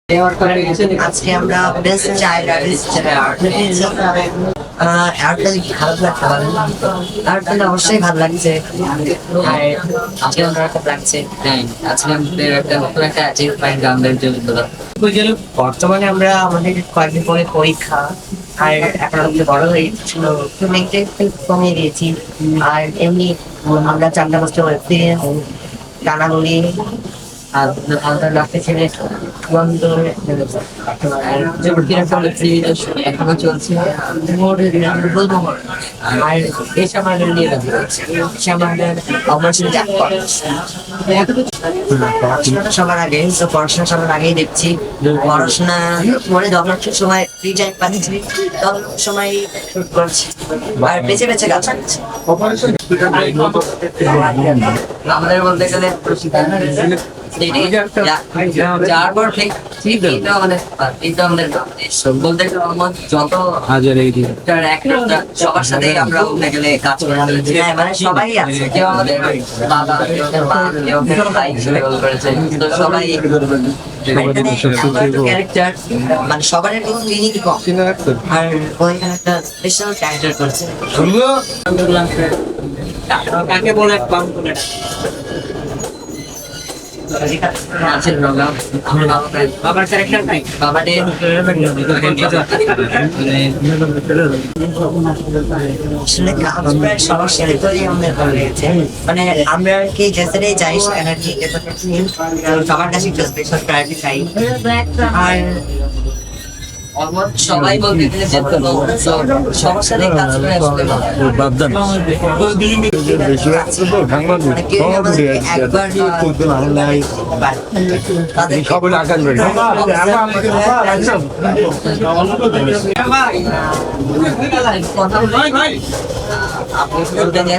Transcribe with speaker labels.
Speaker 1: আজকে আমরা best child artist অ্যাওয়ার্ডটা কি খারাপ লাগতে পারে? অ্যাওয়ার্ডটা অবশ্যই ভালো লাগছে। আর আজকে অন্যরকম লাগছে।
Speaker 2: হ্যাঁ, আজকে আমাদের একটা নতুন একটা অ্যাচিভমেন্ট আমাদের জন্য।
Speaker 1: বর্তমানে আমরা আমাদের কয়েকদিন পরে পরীক্ষা, আর এখন আমাদের বড় হয়ে ছিল একটু মেয়েটা একটু কমিয়ে দিয়েছি। আর এমনি আমরা 4টা 5টা ওয়েব সিরিজ, গানাগুলি আর আমাদের রাখতে ছেড়ে বন্ধ
Speaker 2: আর যেরকম এখনো চলছে।
Speaker 1: আর এসে আমাদের নিয়ে সে আমাদের অবশ্যই সবার আগে তো পড়াশোনা সবার আগেই দেখছি। পড়াশোনা মনে যখন সময় ফ্রি টাইম পাচ্ছি তখন সময় শুট করছি আর বেছে বেছে কাজ করছি।
Speaker 2: আমাদের বলতে গেলে যার পর ঠিক এইটা আমাদের বলতে গেলে যত সবার সাথেই আমরা বলতে গেলে কাজ করে
Speaker 1: মানে সবাই আছে,
Speaker 2: কেউ আমাদের বাবা, কেউ আমাদের মা, কেউ আমাদের ভাই হিসেবে রোল করেছে। তো সবাই
Speaker 1: ক্যারেক্টার মানে সবার কিন্তু ইউনিক কম, আর ওইখানে একটা স্পেশাল ক্যারেক্টার করছে।
Speaker 2: কাকে বলে বাবার ক্যারেক্টার নাই, বাবারে
Speaker 1: আসলে কাজ প্রায় সবার সাথেই আমাদের ভালো লেগেছে। মানে আমরা আর কি যেখানেই যাই সেখানে আর কি সবার কাছে একটা স্পেশাল প্রায়োরিটি চাই। আর
Speaker 2: অলমোস্ট সবাই বলতে গেলে সবার সাথে কাজ করে আসলে
Speaker 1: মানে কেউ আমাদেরকে একবার তাদের
Speaker 2: আপনি বলতে নিয়ে